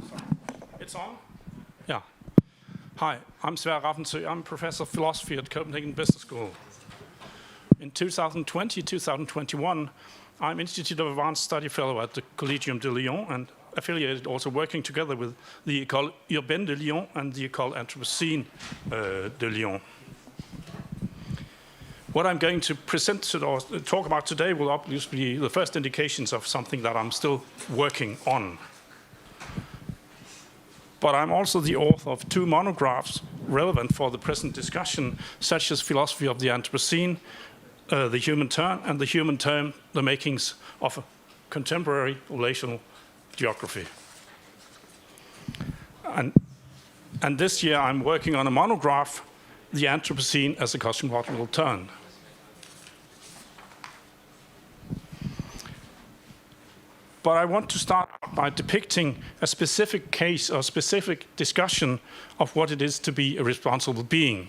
Sorry. It's on? Yeah. Hi, I'm Sverre Raffensø. I'm professor of philosophy at Copenhagen Business School. In 2020-2021, I'm Institute of Advanced Study Fellow at the Collegium de Lyon and affiliated, also working together with the École urbaine de Lyon and the École Anthropocene de Lyon. What I'm going to present or talk about today will obviously be the first indications of something that I'm still working on. But I'm also the author of two monographs relevant for the present discussion, such as Philosophy of the Anthropocene, The Human Turn, and The Human Term, The Makings of a Contemporary Relational Geography. And this year I'm working on a monograph, The Anthropocene as a Cosmological Turn. But I want to start by depicting a specific case or specific discussion of what it is to be a responsible being.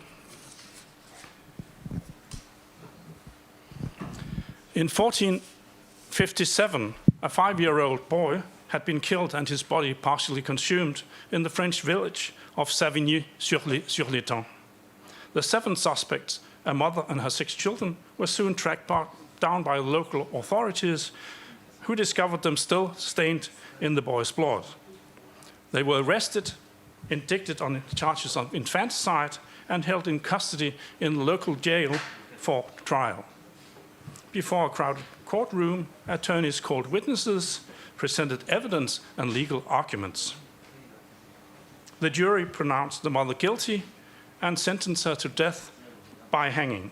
In 1457, a 5-year-old boy had been killed and his body partially consumed in the French village of Savigny-sur-l'Étang. The 7 suspects, a mother and her 6 children, were soon tracked down by local authorities, who discovered them still stained in the boy's blood. They were arrested, indicted on charges of infanticide, and held in custody in the local jail for trial. Before a crowded courtroom, attorneys called witnesses, presented evidence and legal arguments. The jury pronounced the mother guilty and sentenced her to death by hanging.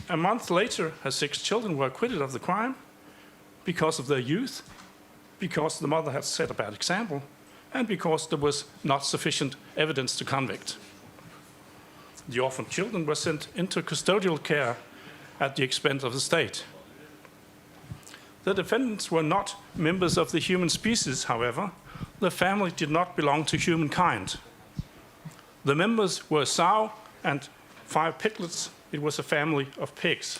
A month later, her 6 children were acquitted of the crime because of their youth, because the mother had set a bad example, and because there was not sufficient evidence to convict. The orphaned children were sent into custodial care at the expense of the state. The defendants were not members of the human species, however. The family did not belong to humankind. The members were a sow and 5 piglets. It was a family of pigs.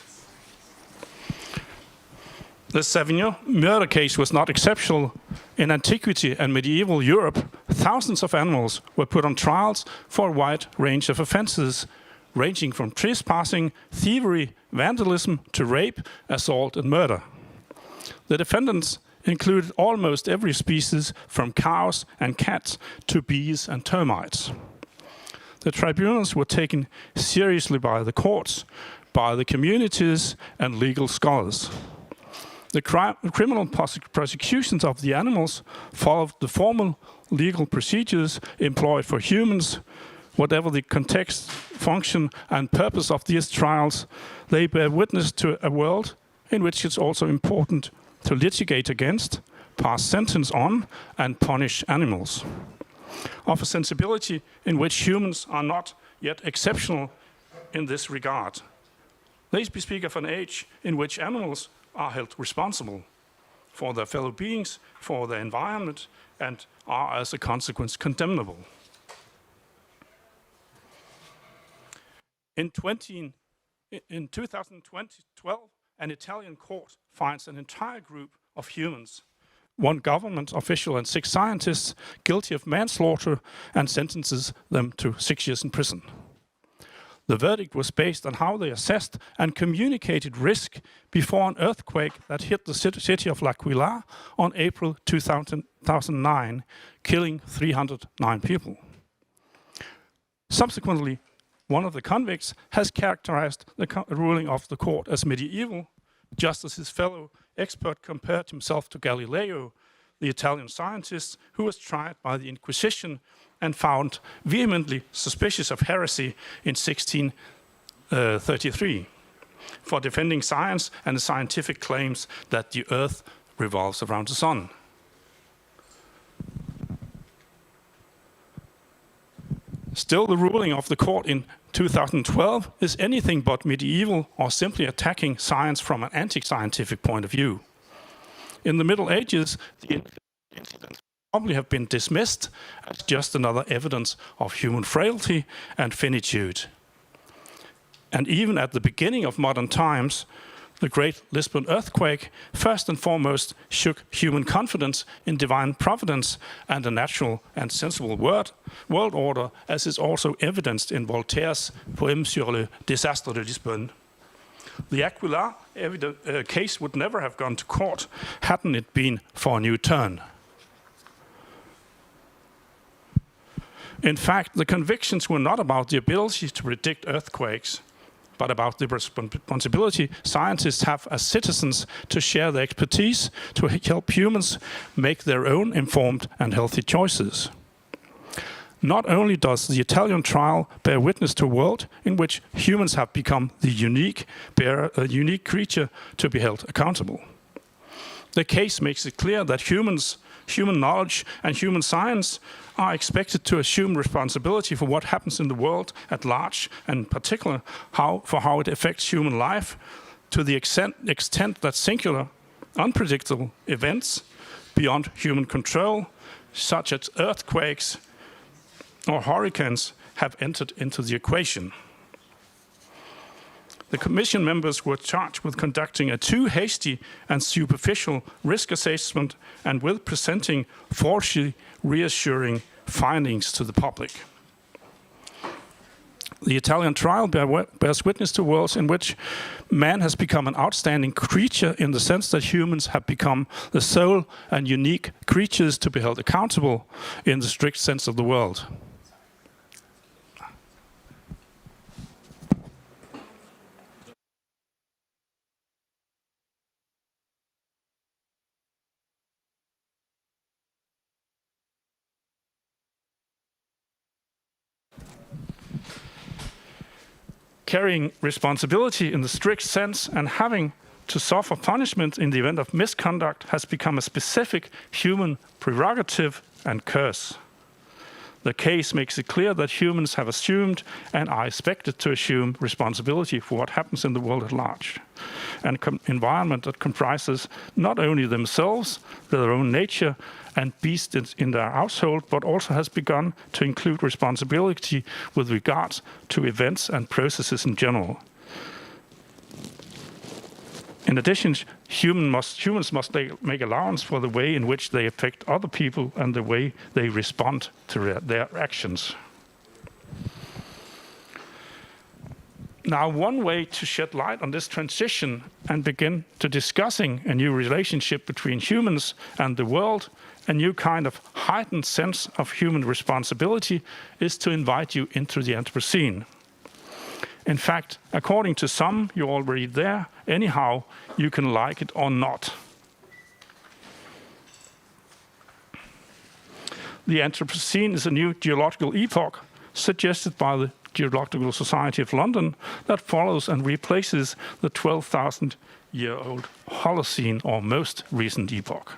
The Savigny murder case was not exceptional. In antiquity and medieval Europe, thousands of animals were put on trials for a wide range of offenses, ranging from trespassing, thievery, vandalism, to rape, assault, and murder. The defendants included almost every species, from cows and cats to bees and termites. The tribunals were taken seriously by the courts, by the communities, and legal scholars. The criminal prosecutions of the animals followed the formal legal procedures employed for humans. Whatever the context, function, and purpose of these trials, they bear witness to a world in which it's also important to litigate against, pass sentence on, and punish animals. Of a sensibility in which humans are not yet exceptional in this regard. They speak of an age in which animals are held responsible for their fellow beings, for their environment, and are as a consequence condemnable. In 2012, an Italian court finds an entire group of humans, 1 government official and 6 scientists, guilty of manslaughter and sentences them to 6 years in prison. The verdict was based on how they assessed and communicated risk before an earthquake that hit the city of L'Aquila on April 2009, killing 309 people. Subsequently, one of the convicts has characterized the ruling of the court as medieval, just as his fellow expert compared himself to Galileo, the Italian scientist who was tried by the Inquisition and found vehemently suspicious of heresy in 1633 for defending science and the scientific claims that the earth revolves around the sun. Still, the ruling of the court in 2012 is anything but medieval or simply attacking science from an anti-scientific point of view. In the Middle Ages, the incidents probably have been dismissed as just another evidence of human frailty and finitude. And even at the beginning of modern times, The Great Lisbon earthquake first and foremost shook human confidence in divine providence and a natural and sensible world order, as is also evidenced in Voltaire's poem sur le désastre de Lisbonne. The Aquilar case would never have gone to court hadn't it been for a new turn. In fact, the convictions were not about the ability to predict earthquakes, but about the responsibility scientists have as citizens to share their expertise to help humans make their own informed and healthy choices. Not only does the Italian trial bear witness to a world in which humans have become the unique creature to be held accountable. The case makes it clear that human knowledge and human science are expected to assume responsibility for what happens in the world at large, and in particular for how it affects human life, to the extent that singular, unpredictable events beyond human control, such as earthquakes or hurricanes, have entered into the equation. The Commission members were charged with conducting a too hasty and superficial risk assessment and with presenting falsely reassuring findings to the public. The Italian trial bears witness to worlds in which man has become an outstanding creature in the sense that humans have become the sole and unique creatures to be held accountable in the strict sense of the word. Carrying responsibility in the strict sense and having to suffer punishment in the event of misconduct has become a specific human prerogative and curse. The case makes it clear that humans have assumed and are expected to assume responsibility for what happens in the world at large. An environment that comprises not only themselves, their own nature, and beasts in their household, but also has begun to include responsibility with regard to events and processes in general. In addition, humans must make allowance for the way in which they affect other people and the way they respond to their actions. Now, one way to shed light on this transition and begin to discussing a new relationship between humans and the world, a new kind of heightened sense of human responsibility, is to invite you into the Anthropocene. In fact, according to some, you're already there. Anyhow, you can like it or not. The Anthropocene is a new geological epoch suggested by the Geological Society of London that follows and replaces the 12,000-year-old Holocene, or most recent epoch.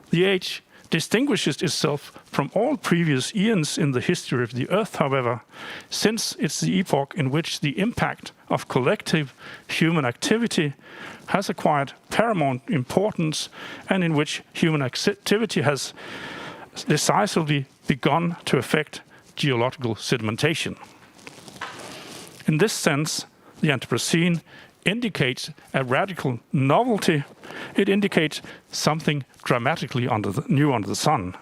The age distinguishes itself from all previous eons in the history of the Earth, however, since it's the epoch in which the impact of collective human activity has acquired paramount importance and in which human activity has decisively begun to affect geological sedimentation. In this sense, the Anthropocene indicates a radical novelty. It indicates something dramatically new under the sun.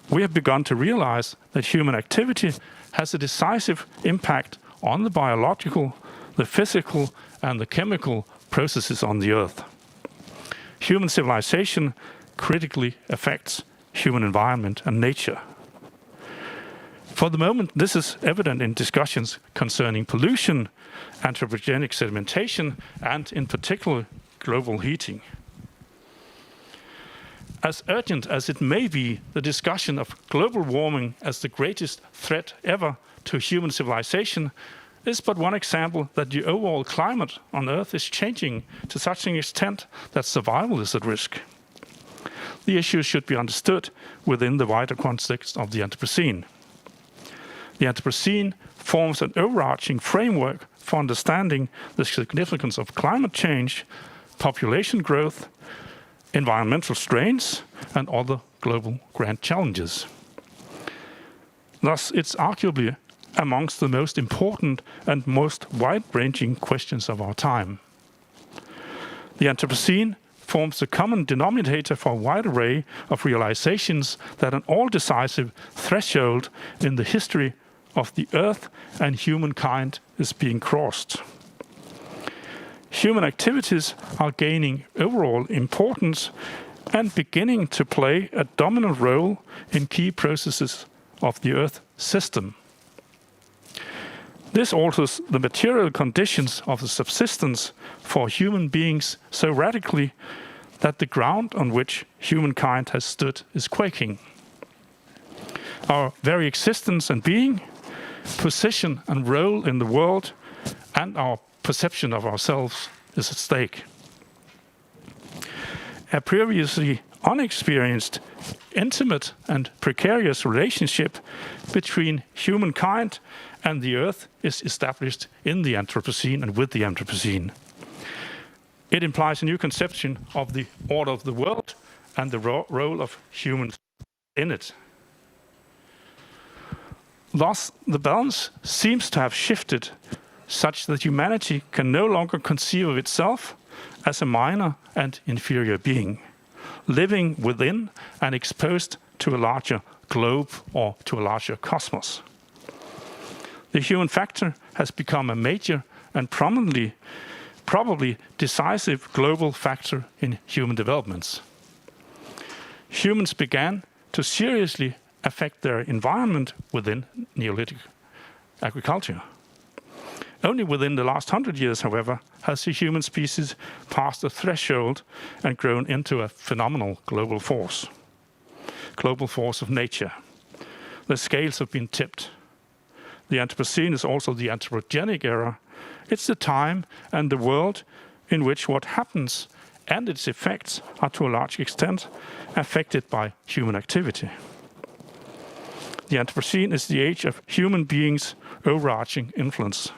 We have begun to realize that human activity has a decisive impact on the biological, the physical, and the chemical processes on the Earth. Human civilization critically affects human environment and nature. For the moment, this is evident in discussions concerning pollution, anthropogenic sedimentation, and in particular, global heating. As urgent as it may be, the discussion of global warming as the greatest threat ever to human civilization is but one example that the overall climate on Earth is changing to such an extent that survival is at risk. The issue should be understood within the wider context of the Anthropocene. The Anthropocene forms an overarching framework for understanding the significance of climate change, population growth, environmental strains, and other global grand challenges. Thus, it's arguably amongst the most important and most wide-ranging questions of our time. The Anthropocene forms the common denominator for a wide array of realizations that an all-decisive threshold in the history of the Earth and humankind is being crossed. Human activities are gaining overall importance and beginning to play a dominant role in key processes of the Earth system. This alters the material conditions of the subsistence for human beings so radically that the ground on which humankind has stood is quaking. Our very existence and being, position and role in the world, and our perception of ourselves is at stake. A previously unexperienced, intimate and precarious relationship between humankind and the Earth is established in the Anthropocene and with the Anthropocene. It implies a new conception of the order of the world and the role of humans in it. Thus, the balance seems to have shifted such that humanity can no longer conceive of itself as a minor and inferior being, living within and exposed to a larger globe or to a larger cosmos. The human factor has become a major and probably decisive global factor in human developments. Humans began to seriously affect their environment within Neolithic agriculture. Only within the last 100 years, however, has the human species passed the threshold and grown into a phenomenal global force of nature. The scales have been tipped. The Anthropocene is also the anthropogenic era. It's the time and the world in which what happens and its effects are to a large extent affected by human activity. The Anthropocene is the age of human beings' overarching influence.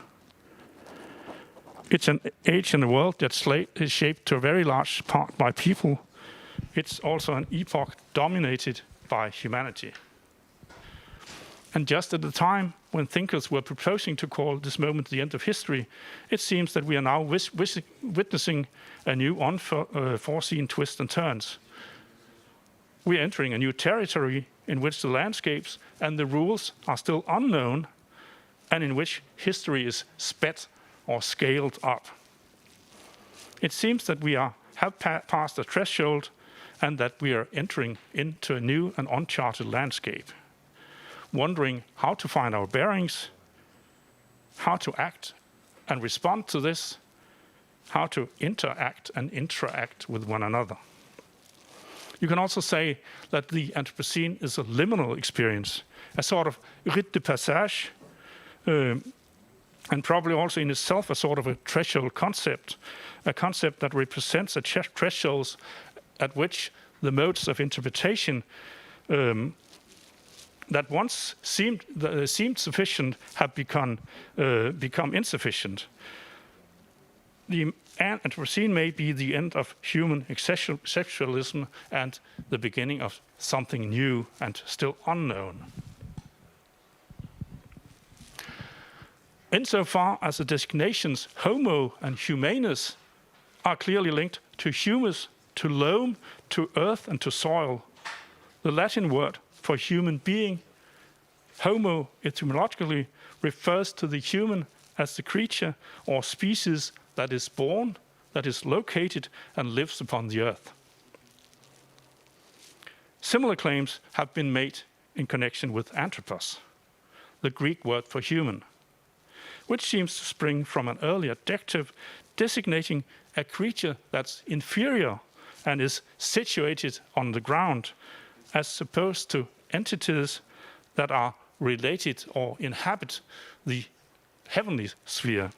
It's an age in a world that is shaped to a very large part by people. It's also an epoch dominated by humanity. And just at the time when thinkers were proposing to call this moment the end of history, it seems that we are now witnessing a new unforeseen twists and turns. We are entering a new territory in which the landscapes and the rules are still unknown and in which history is sped or scaled up. It seems that we have passed a threshold and that we are entering into a new and uncharted landscape, wondering how to find our bearings, how to act and respond to this, how to interact and interact with one another. You can also say that the Anthropocene is a liminal experience, a sort of rite de passage, and probably also in itself a sort of a threshold concept, a concept that represents a threshold at which the modes of interpretation that once seemed sufficient have become insufficient. The Anthropocene may be the end of human exceptionalism and the beginning of something new and still unknown. Insofar as the designations homo and humanus are clearly linked to humus, to loam, to earth and to soil, the Latin word for human being, homo etymologically refers to the human as the creature or species that is born, that is located and lives upon the earth. Similar claims have been made in connection with anthropos, the Greek word for human, which seems to spring from an early adjective designating a creature that's inferior and is situated on the ground, as opposed to entities that are related or inhabit the heavenly sphere.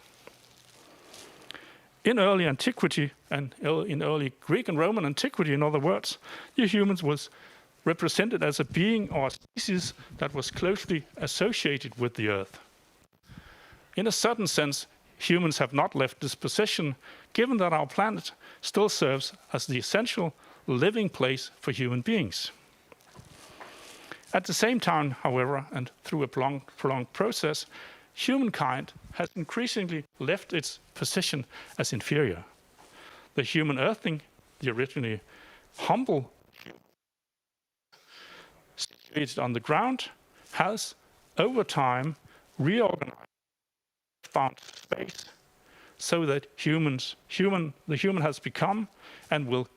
In early antiquity, and in early Greek and Roman antiquity, in other words, the humans was represented as a being or a species that was closely associated with the earth. In a certain sense, humans have not left this position, given that our planet still serves as the essential living place for human beings. At the same time, however, and through a prolonged process, humankind has increasingly left its position as inferior. The human earthling, the originally humble, situated on the ground, has, over time, reorganized, found space, so that the human has become and will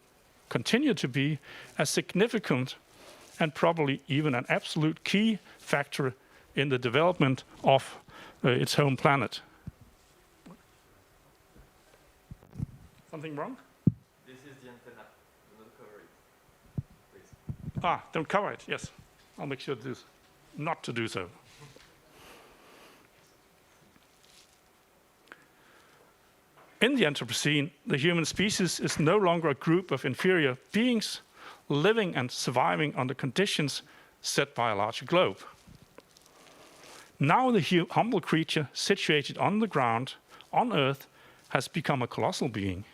continue to be a significant and probably even an absolute key factor in the development of its home planet. Something wrong? This is the antenna. Do not cover it, please. Don't cover it, yes. I'll make sure not to do so. In the Anthropocene, the human species is no longer a group of inferior beings living and surviving under conditions set by a larger globe. Now the humble creature situated on the ground, on Earth, has become a colossal being,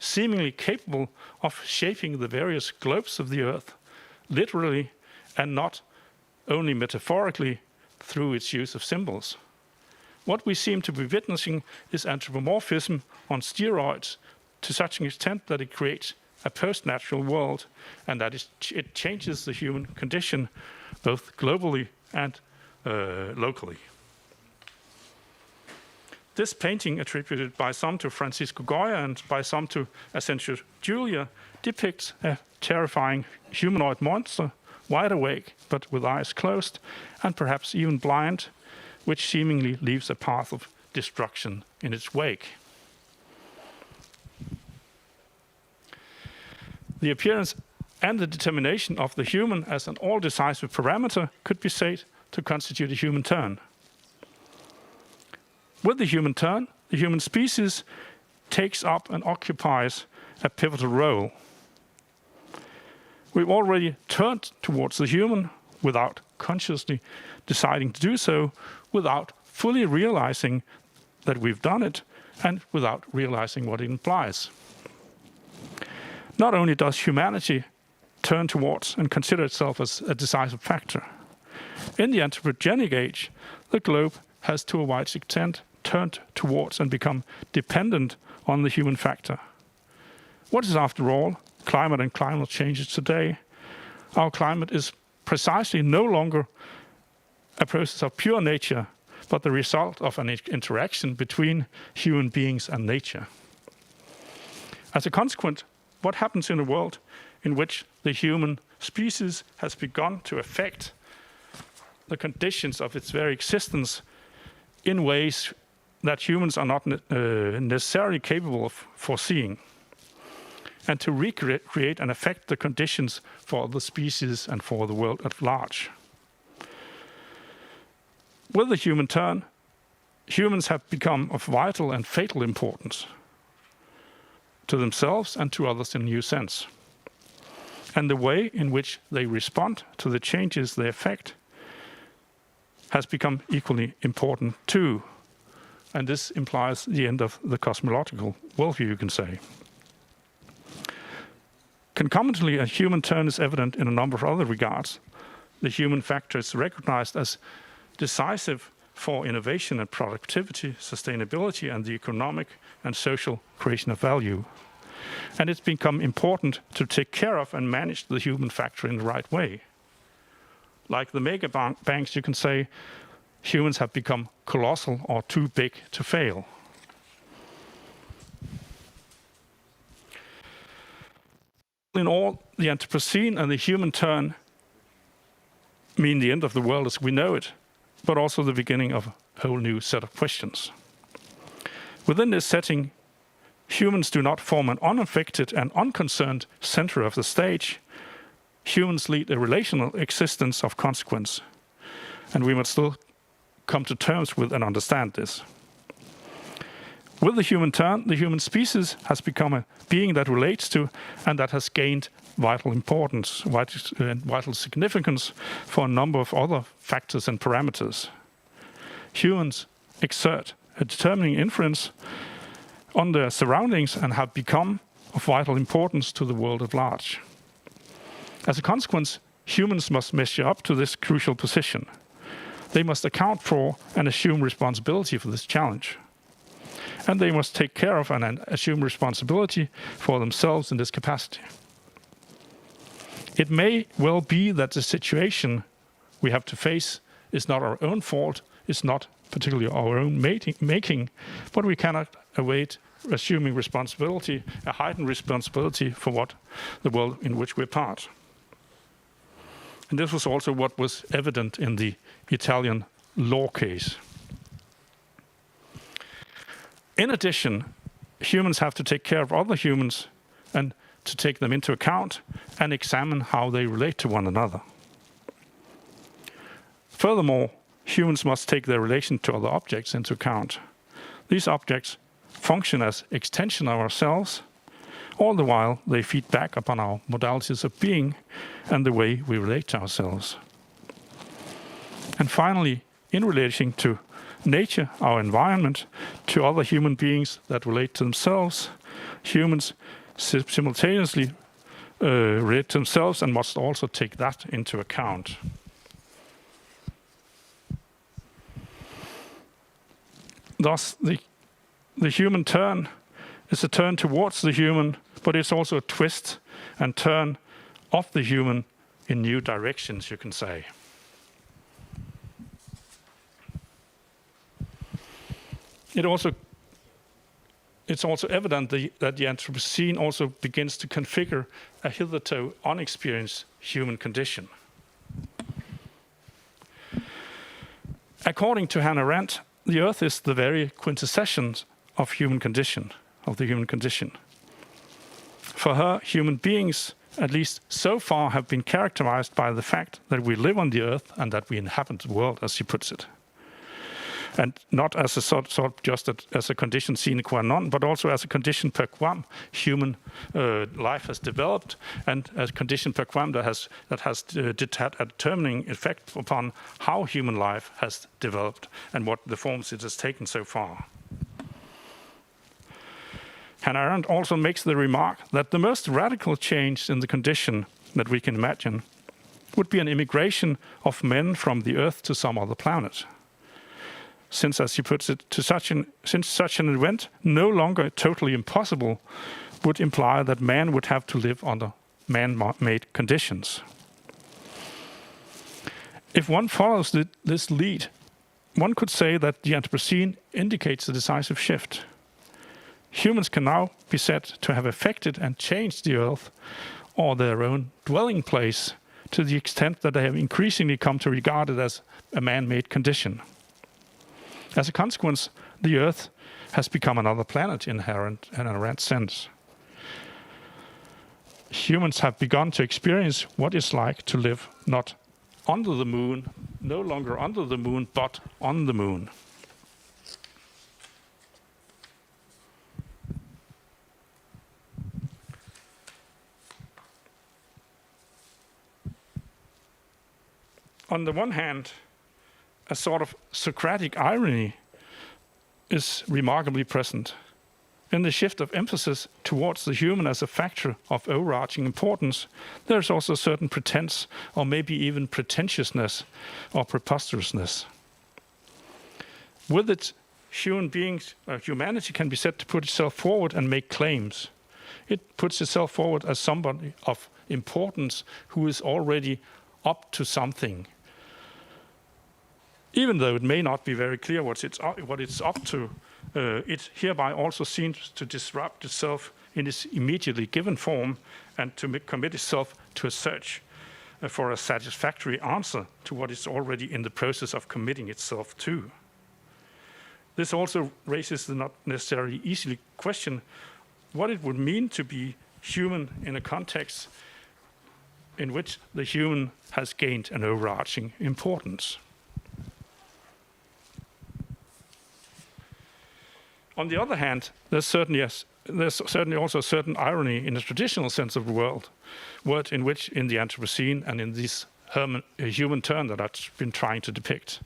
seemingly capable of shaping the various globes of the Earth, literally and not only metaphorically through its use of symbols. What we seem to be witnessing is anthropomorphism on steroids to such an extent that it creates a post-natural world and that it changes the human condition both globally and locally. This painting, attributed by some to Francisco Goya and by some to Asensio Julia, depicts a terrifying humanoid monster, wide awake but with eyes closed and perhaps even blind, which seemingly leaves a path of destruction in its wake. The appearance and the determination of the human as an all-decisive parameter could be said to constitute a human turn. With the human turn, the human species takes up and occupies a pivotal role. We've already turned towards the human without consciously deciding to do so, without fully realizing that we've done it, and without realizing what it implies. Not only does humanity turn towards and consider itself as a decisive factor, in the anthropogenic age, the globe has to a wide extent turned towards and become dependent on the human factor. What is, after all, climate and climate changes today? Our climate is precisely no longer a process of pure nature, but the result of an interaction between human beings and nature. As a consequence, what happens in a world in which the human species has begun to affect the conditions of its very existence in ways that humans are not necessarily capable of foreseeing, and to recreate and affect the conditions for the species and for the world at large. With the human turn, humans have become of vital and fatal importance to themselves and to others in a new sense. And the way in which they respond to the changes they affect has become equally important too. And this implies the end of the cosmological worldview, you can say. Concomitantly, a human turn is evident in a number of other regards. The human factor is recognized as decisive for innovation and productivity, sustainability, and the economic and social creation of value. And it's become important to take care of and manage the human factor in the right way. Like the mega banks, you can say humans have become colossal or too big to fail. In all, the Anthropocene and the human turn mean the end of the world as we know it, but also the beginning of a whole new set of questions. Within this setting, humans do not form an unaffected and unconcerned center of the stage. Humans lead a relational existence of consequence, and we must still come to terms with and understand this. With the human turn, the human species has become a being that relates to and that has gained vital importance, vital significance for a number of other factors and parameters. Humans exert a determining influence on their surroundings and have become of vital importance to the world at large. As a consequence, humans must measure up to this crucial position. They must account for and assume responsibility for this challenge. And they must take care of and assume responsibility for themselves in this capacity. It may well be that the situation we have to face is not our own fault, it's not particularly our own making, but we cannot await assuming responsibility, a heightened responsibility for what the world in which we're part. And this was also what was evident in the Italian law case. In addition, humans have to take care of other humans and to take them into account and examine how they relate to one another. Furthermore, humans must take their relation to other objects into account. These objects function as extension of ourselves, all the while they feed back upon our modalities of being and the way we relate to ourselves. And finally, in relation to nature, our environment, to other human beings that relate to themselves, humans simultaneously relate to themselves and must also take that into account. Thus, the human turn is a turn towards the human, but it's also a twist and turn of the human in new directions, you can say. It's also evident that the Anthropocene also begins to configure a hitherto unexperienced human condition. According to Hannah Arendt, the Earth is the very quintessential of the human condition. For her, human beings, at least so far, have been characterized by the fact that we live on the Earth and that we inhabit the world, as she puts it. And not as a sort just as a condition sine qua non, but also as a condition per quam human life has developed, and as a condition per quam that has had a determining effect upon how human life has developed and what the forms it has taken so far. Hannah Arendt also makes the remark that the most radical change in the condition that we can imagine would be an immigration of men from the Earth to some other planet. Since, as she puts it, since such an event, no longer totally impossible, would imply that man would have to live under man-made conditions. If one follows this lead, one could say that the Anthropocene indicates a decisive shift. Humans can now be said to have affected and changed the Earth, or their own dwelling place, to the extent that they have increasingly come to regard it as a man-made condition. As a consequence, the Earth has become another planet in Hannah Arendt's sense. Humans have begun to experience what it's like to live not under the moon, no longer under the moon, but on the moon. On the one hand, a sort of Socratic irony is remarkably present. In the shift of emphasis towards the human as a factor of overarching importance, there's also a certain pretense, or maybe even pretentiousness or preposterousness. With it, humanity can be said to put itself forward and make claims. It puts itself forward as somebody of importance who is already up to something. Even though it may not be very clear what it's up to, it hereby also seems to disrupt itself in its immediately given form and to commit itself to a search for a satisfactory answer to what it's already in the process of committing itself to. This also raises the not necessarily easy question what it would mean to be human in a context in which the human has gained an overarching importance. On the other hand, there's certainly also a certain irony in the traditional sense of the word in which, in the Anthropocene and in this human turn that I've been trying to depict.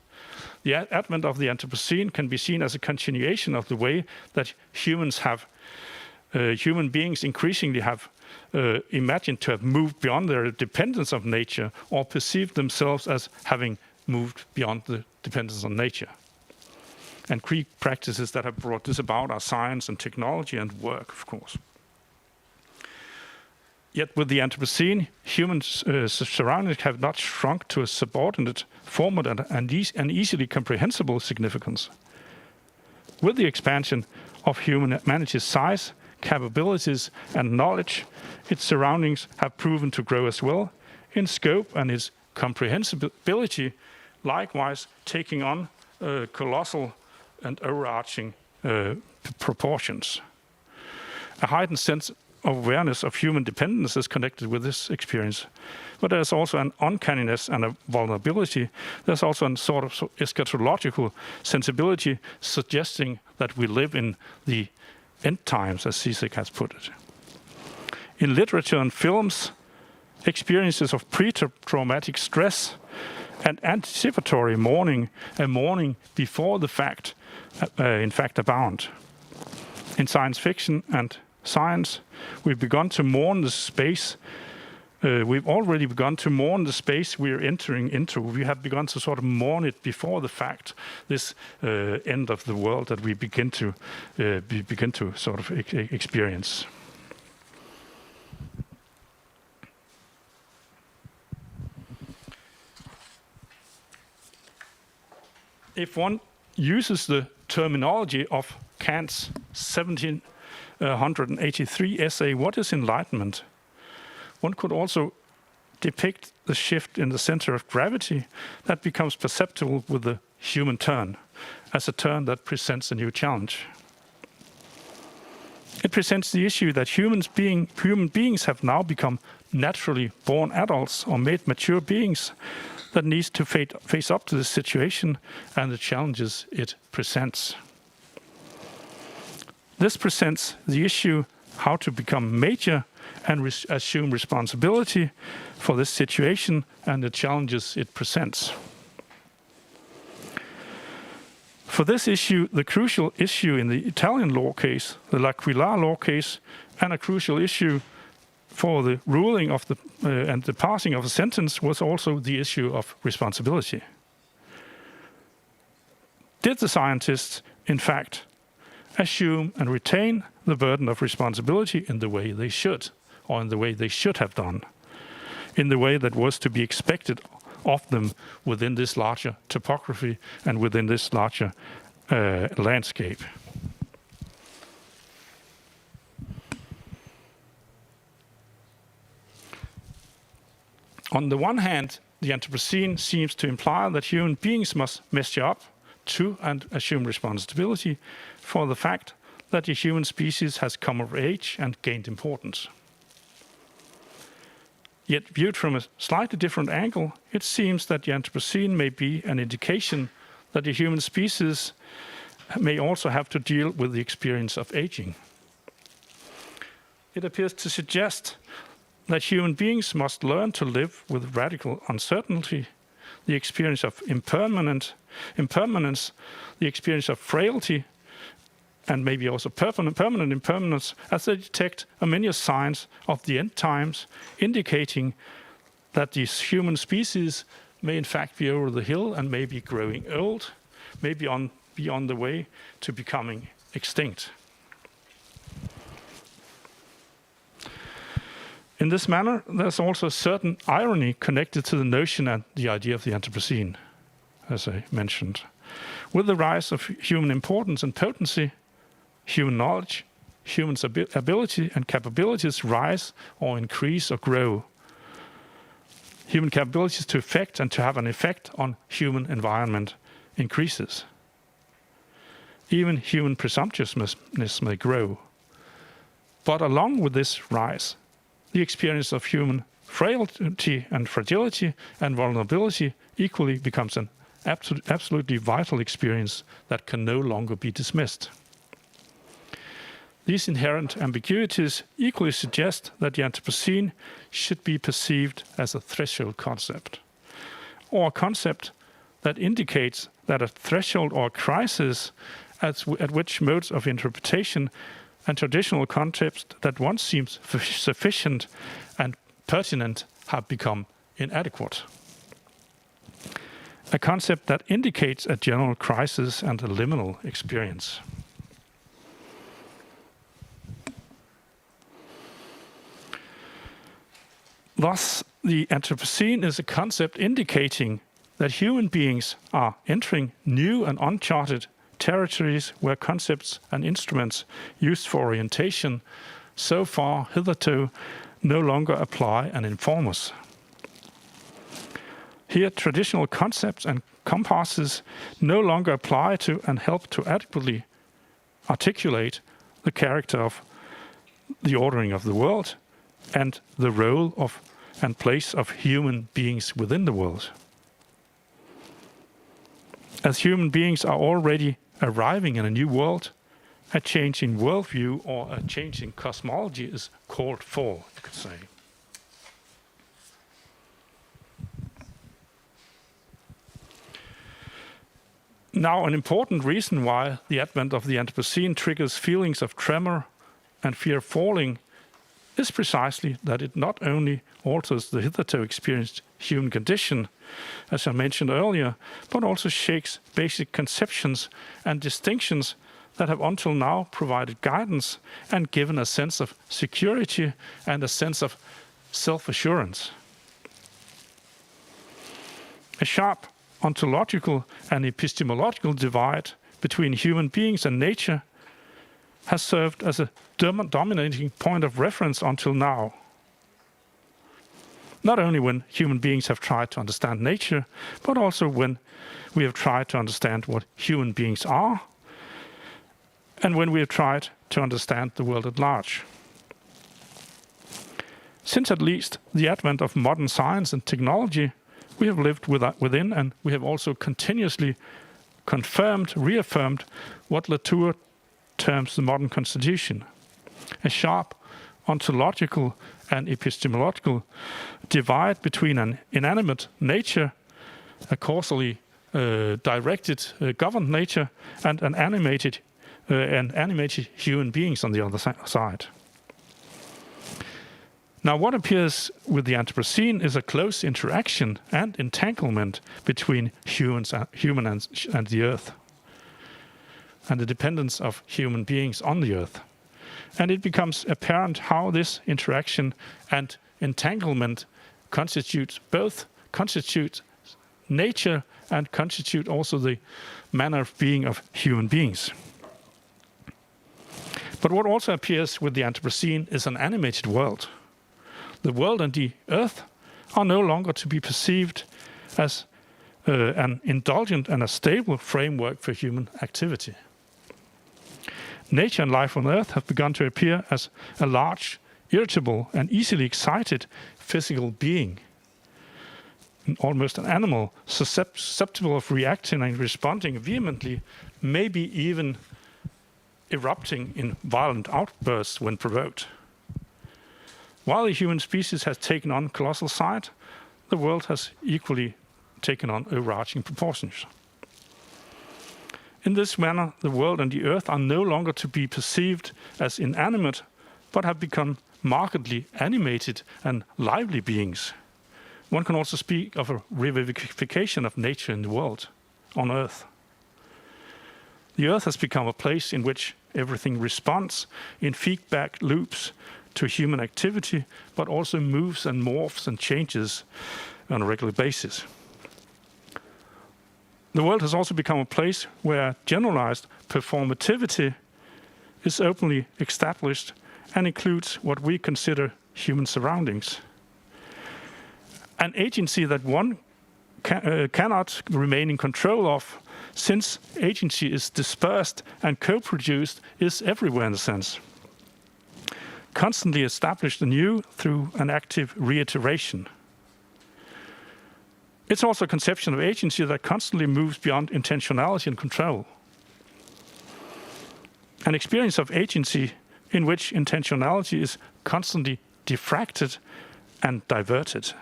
The advent of the Anthropocene can be seen as a continuation of the way that human beings increasingly have imagined to have moved beyond their dependence on nature or perceived themselves as having moved beyond the dependence on nature. And key practices that have brought this about are science and technology and work, of course. Yet with the Anthropocene, human surroundings have not shrunk to a subordinate, formal and easily comprehensible significance. With the expansion of humanity's size, capabilities and knowledge, its surroundings have proven to grow as well in scope and its comprehensibility, likewise taking on colossal and overarching proportions. A heightened sense of awareness of human dependence is connected with this experience. But there's also an uncanniness and a vulnerability. There's also a sort of eschatological sensibility suggesting that we live in the end times, as Zizek has put it. In literature and films, experiences of pre-traumatic stress and anticipatory mourning, a mourning before the fact, in fact abound. In science fiction and science, we've begun to mourn the space. We've already begun to mourn the space we're entering into. We have begun to sort of mourn it before the fact, this end of the world that we begin to sort of experience. If one uses the terminology of Kant's 1783 essay, What is Enlightenment? One could also depict the shift in the center of gravity that becomes perceptible with the human turn, as a turn that presents a new challenge. It presents the issue that human beings have now become naturally born adults or made mature beings that needs to face up to this situation and the challenges it presents. This presents the issue how to become major and assume responsibility for this situation and the challenges it presents. For this issue, the crucial issue in the Italian law case, the L'Aquila law case, and a crucial issue for the ruling of and the passing of a sentence was also the issue of responsibility. Did the scientists, in fact, assume and retain the burden of responsibility in the way they should, or in the way they should have done, in the way that was to be expected of them within this larger topography and within this larger landscape? On the one hand, the Anthropocene seems to imply that human beings must measure up to and assume responsibility for the fact that the human species has come of age and gained importance. Yet viewed from a slightly different angle, it seems that the Anthropocene may be an indication that the human species may also have to deal with the experience of aging. It appears to suggest that human beings must learn to live with radical uncertainty, the experience of impermanence, the experience of frailty, and maybe also permanent impermanence, as they detect many signs of the end times, indicating that these human species may in fact be over the hill and may be growing old, may be on the way to becoming extinct. In this manner, there's also a certain irony connected to the notion and the idea of the Anthropocene, as I mentioned. With the rise of human importance and potency, human knowledge, human ability and capabilities rise or increase or grow. Human capabilities to affect and to have an effect on human environment increases. Even human presumptuousness may grow. But along with this rise, the experience of human frailty and fragility and vulnerability equally becomes an absolutely vital experience that can no longer be dismissed. These inherent ambiguities equally suggest that the Anthropocene should be perceived as a threshold concept, or a concept that indicates that a threshold or a crisis at which modes of interpretation and traditional concepts that once seemed sufficient and pertinent have become inadequate. A concept that indicates a general crisis and a liminal experience. Thus, the Anthropocene is a concept indicating that human beings are entering new and uncharted territories where concepts and instruments used for orientation so far hitherto no longer apply and inform us. Here, traditional concepts and compasses no longer apply to and help to adequately articulate the character of the ordering of the world and the role of and place of human beings within the world. As human beings are already arriving in a new world, a change in worldview or a change in cosmology is called for, you could say. Now, an important reason why the advent of the Anthropocene triggers feelings of tremor and fear of falling is precisely that it not only alters the hitherto experienced human condition, as I mentioned earlier, but also shakes basic conceptions and distinctions that have until now provided guidance and given a sense of security and a sense of self-assurance. A sharp ontological and epistemological divide between human beings and nature has served as a dominating point of reference until now. Not only when human beings have tried to understand nature, but also when we have tried to understand what human beings are, and when we have tried to understand the world at large. Since at least the advent of modern science and technology, we have lived within, and we have also continuously confirmed, reaffirmed what Latour terms the modern constitution. A sharp ontological and epistemological divide between an inanimate nature, a causally directed, governed nature, and an animated human beings on the other side. Now, what appears with the Anthropocene is a close interaction and entanglement between human and the earth, and the dependence of human beings on the earth. And it becomes apparent how this interaction and entanglement constitute nature and constitute also the manner of being of human beings. But what also appears with the Anthropocene is an animated world. The world and the earth are no longer to be perceived as an indulgent and a stable framework for human activity. Nature and life on earth have begun to appear as a large, irritable, and easily excited physical being, almost an animal, susceptible of reacting and responding vehemently, maybe even erupting in violent outbursts when provoked. While the human species has taken on colossal size, the world has equally taken on overarching proportions. In this manner, the world and the earth are no longer to be perceived as inanimate, but have become markedly animated and lively beings. One can also speak of a revivification of nature in the world, on earth. The earth has become a place in which everything responds in feedback loops to human activity, but also moves and morphs and changes on a regular basis. The world has also become a place where generalized performativity is openly established and includes what we consider human surroundings. An agency that one cannot remain in control of, since agency is dispersed and co-produced, is everywhere in a sense. Constantly established anew through an active reiteration. It's also a conception of agency that constantly moves beyond intentionality and control. An experience of agency in which intentionality is constantly diffracted and diverted.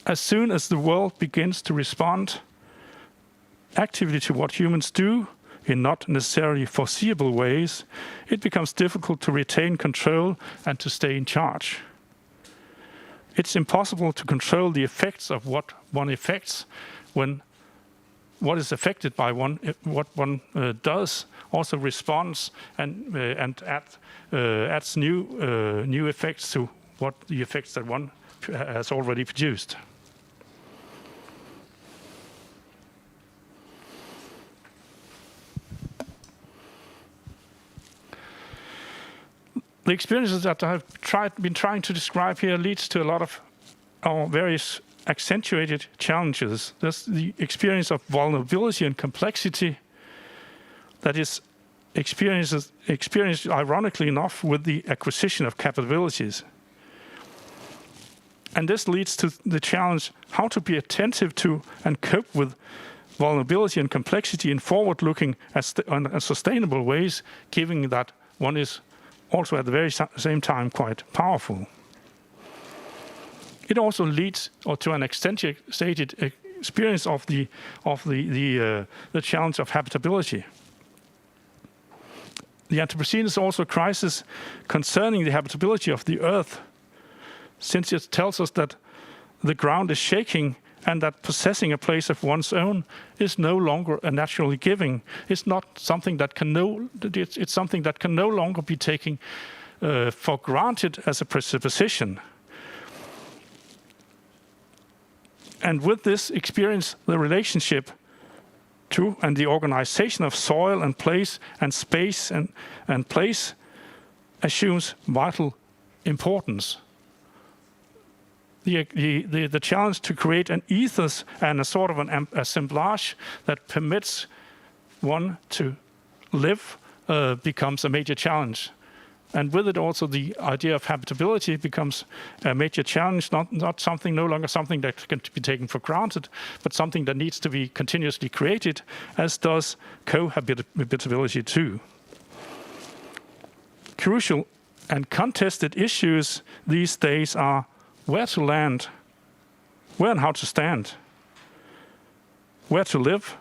As soon as the world begins to respond actively to what humans do, in not necessarily foreseeable ways, it becomes difficult to retain control and to stay in charge. It's impossible to control the effects of what one affects when what is affected by what one does also responds and adds new effects to what the effects that one has already produced. The experiences that I've been trying to describe here leads to a lot of our various accentuated challenges. There's the experience of vulnerability and complexity that is experienced ironically enough with the acquisition of capabilities. And this leads to the challenge how to be attentive to and cope with vulnerability and complexity in forward-looking and sustainable ways, given that one is also at the very same time quite powerful. It also leads to an extended experience of the challenge of habitability. The Anthropocene is also a crisis concerning the habitability of the Earth, since it tells us that the ground is shaking and that possessing a place of one's own is no longer a naturally giving. It's not something that it's something that can no longer be taken for granted as a presupposition. And with this experience, the relationship to and the organization of soil and place and space and place assumes vital importance. The challenge to create an ethos and a sort of an assemblage that permits one to live becomes a major challenge. And with it also the idea of habitability becomes a major challenge, not something, no longer something that can be taken for granted, but something that needs to be continuously created, as does cohabitability too. Crucial and contested issues these days are where to land, where and how to stand, where to live,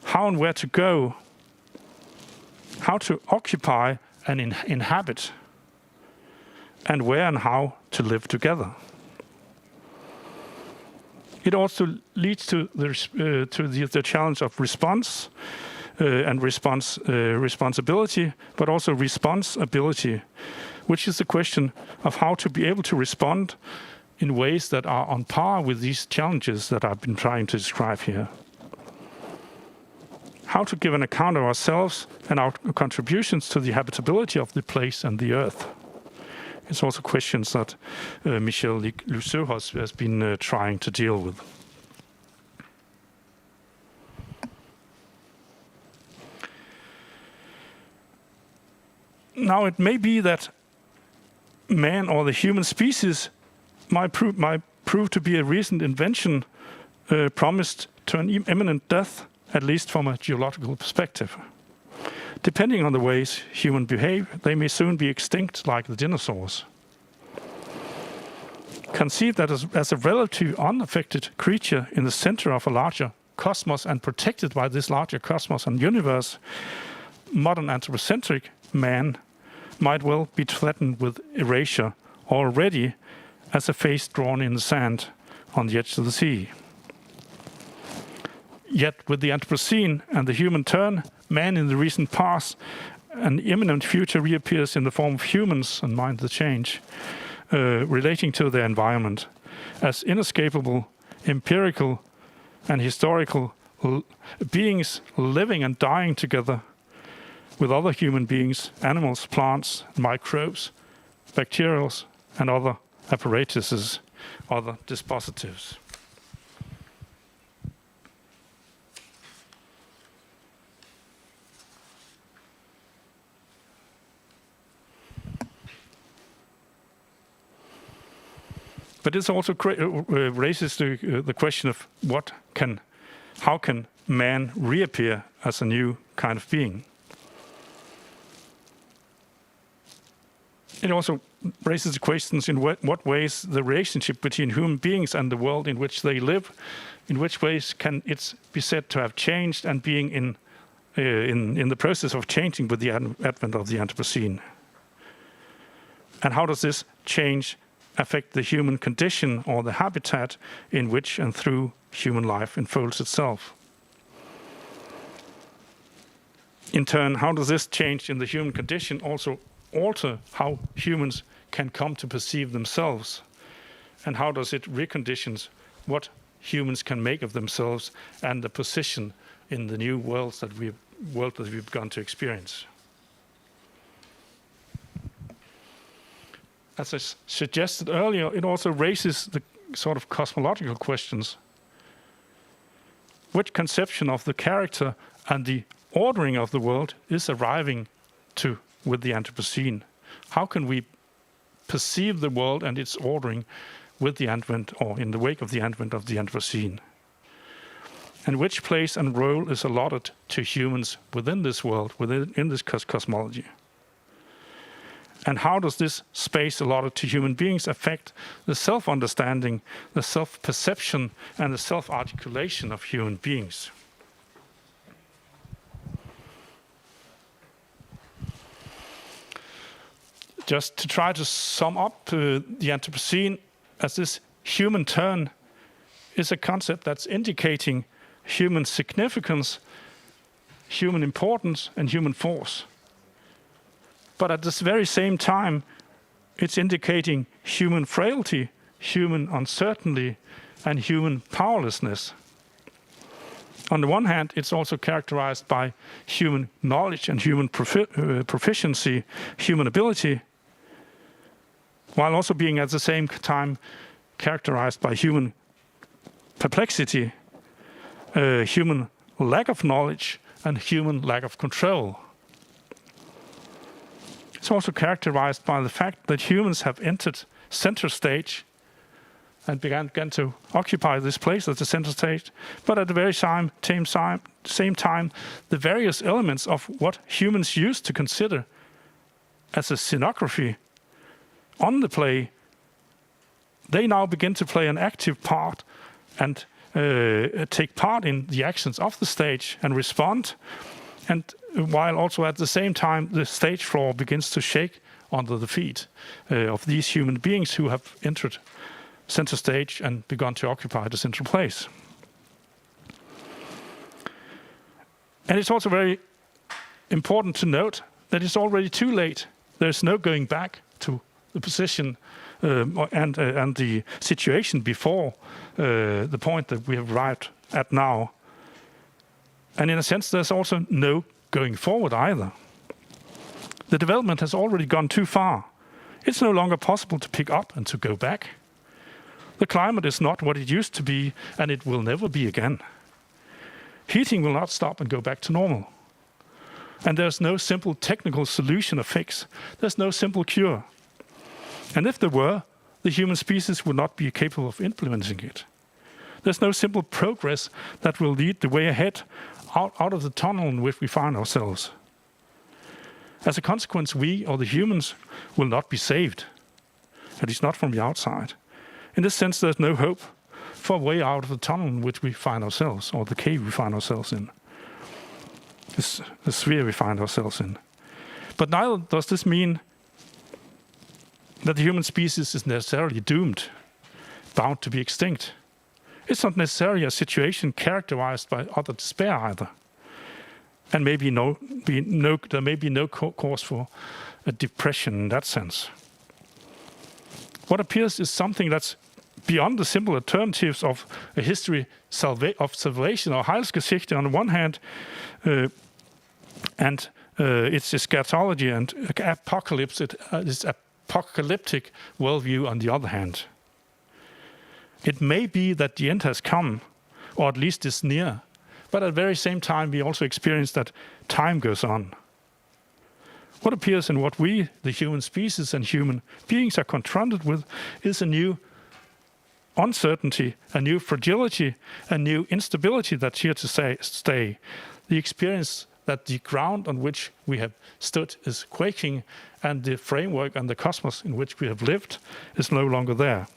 how and where to go, how to occupy and inhabit, and where and how to live together. It also leads to the challenge of response and responsibility, but also responsibility, which is the question of how to be able to respond in ways that are on par with these challenges that I've been trying to describe here. How to give an account of ourselves and our contributions to the habitability of the place and the earth. It's also questions that Michel Luceau has been trying to deal with. Now, it may be that man or the human species might prove to be a recent invention promised to an imminent death, at least from a geological perspective. Depending on the ways humans behave, they may soon be extinct like the dinosaurs. Conceived as a relatively unaffected creature in the center of a larger cosmos and protected by this larger cosmos and universe, modern anthropocentric man might well be threatened with erasure already as a face drawn in the sand on the edge of the sea. Yet with the Anthropocene and the human turn, man in the recent past, an imminent future reappears in the form of humans, and mind the change, relating to their environment as inescapable, empirical, and historical beings living and dying together with other human beings, animals, plants, microbes, bacterials, and other apparatuses, other dispositives. But this also raises the question of how can man reappear as a new kind of being? It also raises the questions in what ways the relationship between human beings and the world in which they live, in which ways can it be said to have changed and being in in the process of changing with the advent of the Anthropocene. And how does this change affect the human condition or the habitat in which and through human life unfolds itself? In turn, how does this change in the human condition also alter how humans can come to perceive themselves? And how does it reconditions what humans can make of themselves and the position in the new world that we've begun to experience? As I suggested earlier, it also raises the sort of cosmological questions. Which conception of the character and the ordering of the world is arriving to with the Anthropocene? How can we perceive the world and its ordering with the advent or in the wake of the advent of the Anthropocene? And which place and role is allotted to humans within this world, in this cosmology? And how does this space allotted to human beings affect the self-understanding, the self-perception, and the self-articulation of human beings? Just to try to sum up the Anthropocene, as this human turn is a concept that's indicating human significance, human importance, and human force. But at this very same time, it's indicating human frailty, human uncertainty, and human powerlessness. On the one hand, it's also characterized by human knowledge and human proficiency, human ability, while also being at the same time characterized by human perplexity, human lack of knowledge, and human lack of control. It's also characterized by the fact that humans have entered center stage and began to occupy this place at the center stage, but at the very same time, the various elements of what humans used to consider as a scenography on the play, they now begin to play an active part and take part in the actions of the stage and respond. And while also at the same time, the stage floor begins to shake under the feet of these human beings who have entered center stage and begun to occupy the central place. And it's also very important to note that it's already too late. There's no going back to the position and the situation before the point that we have arrived at now. And in a sense, there's also no going forward either. The development has already gone too far. It's no longer possible to pick up and to go back. The climate is not what it used to be, and it will never be again. Heating will not stop and go back to normal. And there's no simple technical solution or fix. There's no simple cure. And if there were, the human species would not be capable of implementing it. There's no simple progress that will lead the way ahead out of the tunnel in which we find ourselves. As a consequence, we, or the humans, will not be saved, at least not from the outside. In this sense, there's no hope for a way out of the tunnel in which we find ourselves, or the cave we find ourselves in, the sphere we find ourselves in. But neither does this mean that the human species is necessarily doomed, bound to be extinct. It's not necessarily a situation characterized by utter despair either. And there may be no cause for a depression in that sense. What appears is something that's beyond the simple alternatives of a history of salvation or Heilsgeschichte on the one hand, and its eschatology and apocalypse, this apocalyptic worldview on the other hand. It may be that the end has come, or at least is near, but at the very same time we also experience that time goes on. What appears in what we, the human species and human beings, are confronted with is a new uncertainty, a new fragility, a new instability that's here to stay. The experience that the ground on which we have stood is quaking, and the framework and the cosmos in which we have lived is no longer there.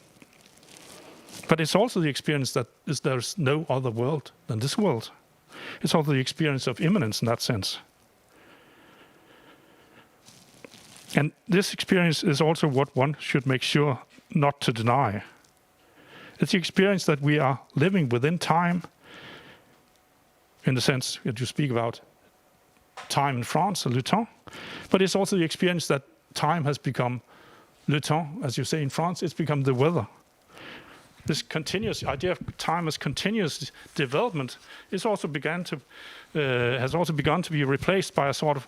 But it's also the experience that there's no other world than this world. It's also the experience of immanence in that sense. And this experience is also what one should make sure not to deny. It's the experience that we are living within time, in the sense that you speak about time in France, le temps, but it's also the experience that time has become le temps, as you say in France, it's become the weather. This continuous idea of time as continuous development has also begun to be replaced by a sort of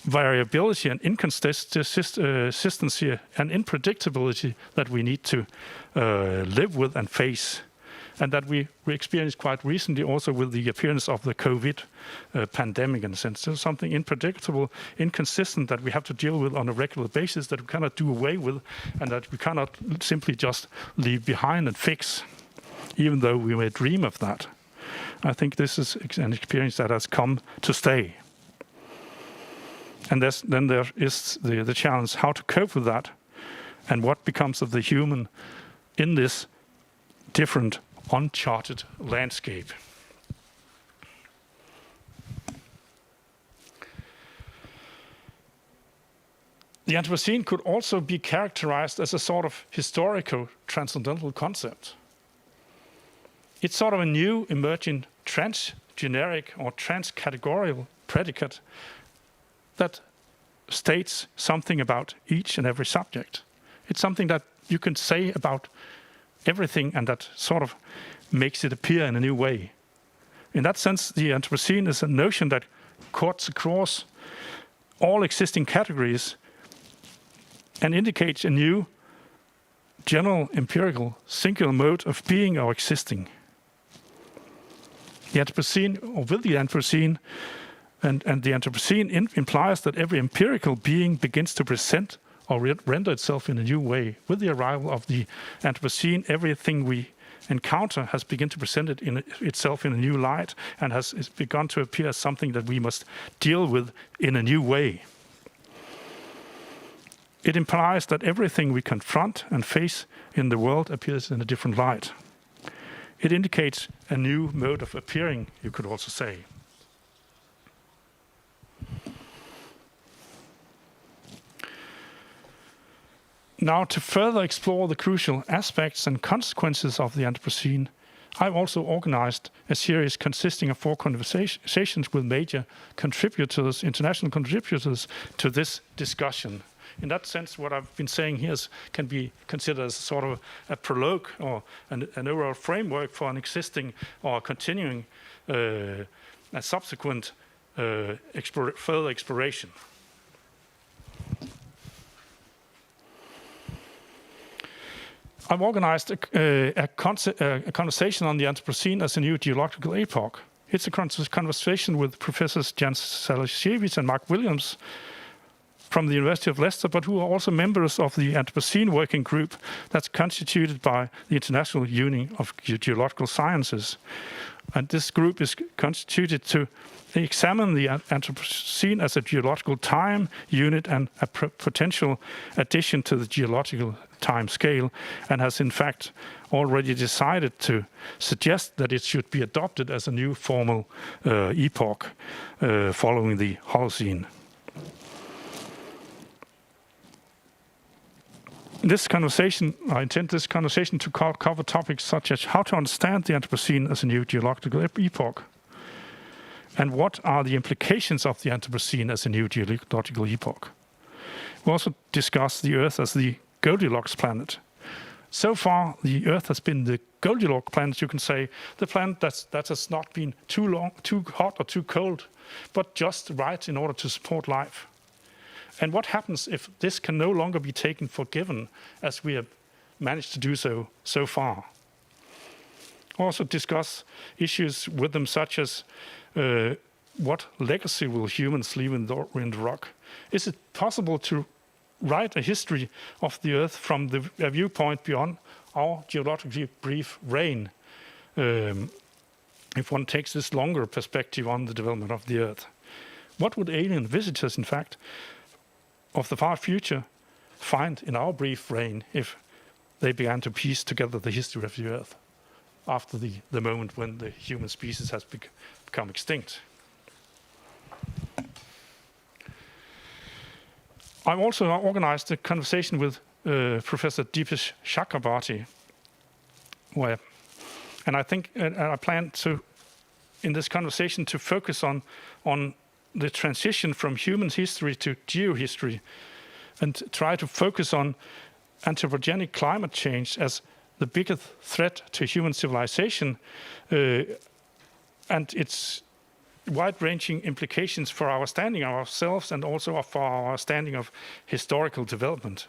variability and inconsistency and unpredictability that we need to live with and face, and that we experienced quite recently also with the appearance of the COVID pandemic, in a sense. There's something unpredictable, inconsistent that we have to deal with on a regular basis, that we cannot do away with, and that we cannot simply just leave behind and fix, even though we may dream of that. I think this is an experience that has come to stay. And then there is the challenge how to cope with that, and what becomes of the human in this different, uncharted landscape. The Anthropocene could also be characterized as a sort of historical transcendental concept. It's sort of a new emerging trans-generic or trans-categorical predicate that states something about each and every subject. It's something that you can say about everything, and that sort of makes it appear in a new way. In that sense, the Anthropocene is a notion that cuts across all existing categories and indicates a new, general, empirical, singular mode of being or existing. The Anthropocene, or with the Anthropocene, and the Anthropocene implies that every empirical being begins to present or render itself in a new way. With the arrival of the Anthropocene, everything we encounter has begun to present itself in a new light, and has begun to appear as something that we must deal with in a new way. It implies that everything we confront and face in the world appears in a different light. It indicates a new mode of appearing, you could also say. Now, to further explore the crucial aspects and consequences of the Anthropocene, I've also organized a series consisting of 4 conversations with major contributors, international contributors to this discussion. In that sense, what I've been saying here can be considered as sort of a prologue or an overall framework for an existing or continuing a subsequent further exploration. I've organized a conversation on the Anthropocene as a new geological epoch. It's a conversation with Professors Jan Salasiewicz and Mark Williams from the University of Leicester, but who are also members of the Anthropocene working group that's constituted by the International Union of Geological Sciences. And this group is constituted to examine the Anthropocene as a geological time unit and a potential addition to the geological time scale, and has in fact already decided to suggest that it should be adopted as a new formal epoch following the Holocene. I intend this conversation to cover topics such as how to understand the Anthropocene as a new geological epoch, and what are the implications of the Anthropocene as a new geological epoch. We'll also discuss the Earth as the Goldilocks planet. So far, the Earth has been the Goldilocks planet, you can say, the planet that has not been too hot or too cold, but just right in order to support life. And what happens if this can no longer be taken for given, as we have managed to do so far? Also discuss issues with them such as what legacy will humans leave in the rock? Is it possible to write a history of the Earth from a viewpoint beyond our geologically brief reign, if one takes this longer perspective on the development of the Earth? What would alien visitors, in fact, of the far future find in our brief reign if they began to piece together the history of the Earth after the moment when the human species has become extinct. I've also organized a conversation with Professor Deepak Chakrabarty, and I think I plan to, in this conversation, to focus on the transition from human history to geohistory, and try to focus on anthropogenic climate change as the biggest threat to human civilization and its wide-ranging implications for our standing of ourselves and also for our understanding of historical development.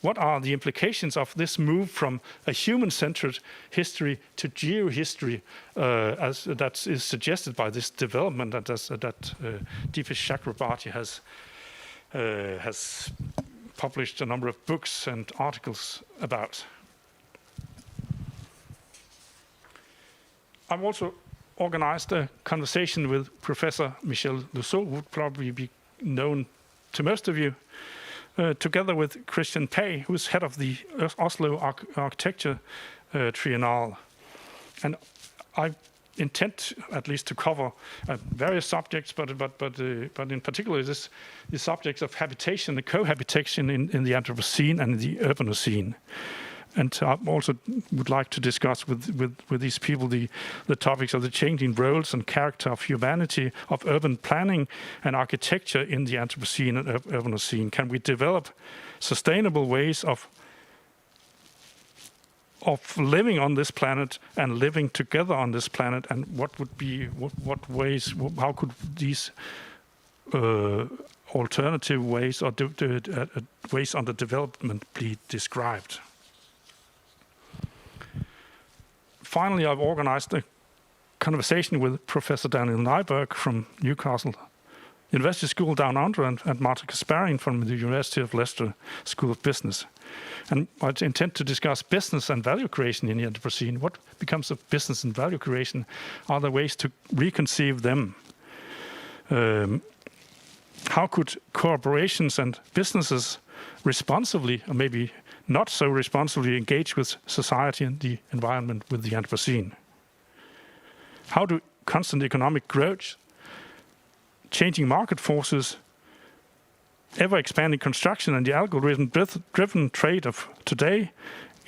What are the implications of this move from a human-centered history to geohistory, as that is suggested by this development that Deepak Chakrabarty has published a number of books and articles about? I've also organized a conversation with Professor Michel Lousseau, who would probably be known to most of you, together with Christian Pay, who's head of the Oslo Architecture Triennale. And I intend at least to cover various subjects, but in particular the subjects of habitation, the cohabitation in the Anthropocene and in the Urbanocene. And I also would like to discuss with these people the topics of the changing roles and character of humanity, of urban planning and architecture in the Anthropocene and Urbanocene. Can we develop sustainable ways of living on this planet and living together on this planet? And what would be what ways? How could these alternative ways or ways under development be described? Finally, I've organized a conversation with Professor Daniel Nyberg from Newcastle University School Down Under and Marta Kasparian from the University of Leicester School of Business. And I intend to discuss business and value creation in the Anthropocene. What becomes of business and value creation? Are there ways to reconceive them? How could corporations and businesses responsibly, or maybe not so responsibly, engage with society and the environment with the Anthropocene? How do constant economic growth, changing market forces, ever-expanding construction and the algorithm-driven trade of today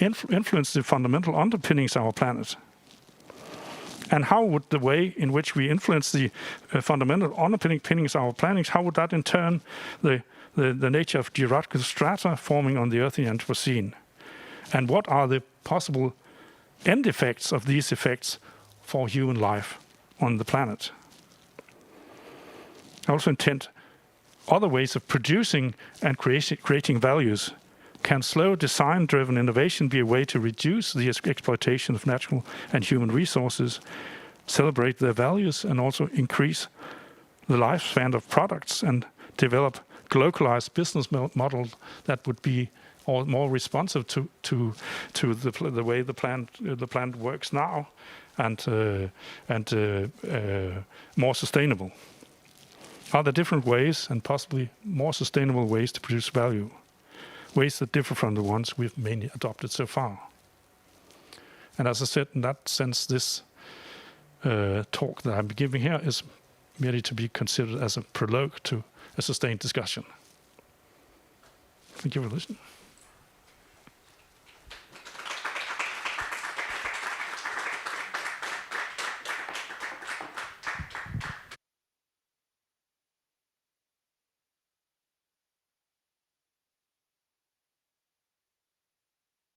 influence the fundamental underpinnings of our planet? And how would the way in which we influence the fundamental underpinnings of our planets, how would that in turn the nature of geological strata forming on the Earth in the Anthropocene? And what are the possible end effects of these effects for human life on the planet? I also intend other ways of producing and creating values. Can slow design-driven innovation be a way to reduce the exploitation of natural and human resources, celebrate their values, and also increase the lifespan of products and develop localized business models that would be more responsive to the way the plant works now, and more sustainable? Are there different ways and possibly more sustainable ways to produce value? Ways that differ from the ones we've mainly adopted so far. And as I said, in that sense, this talk that I'm giving here is merely to be considered as a prologue to a sustained discussion. Thank you for listening.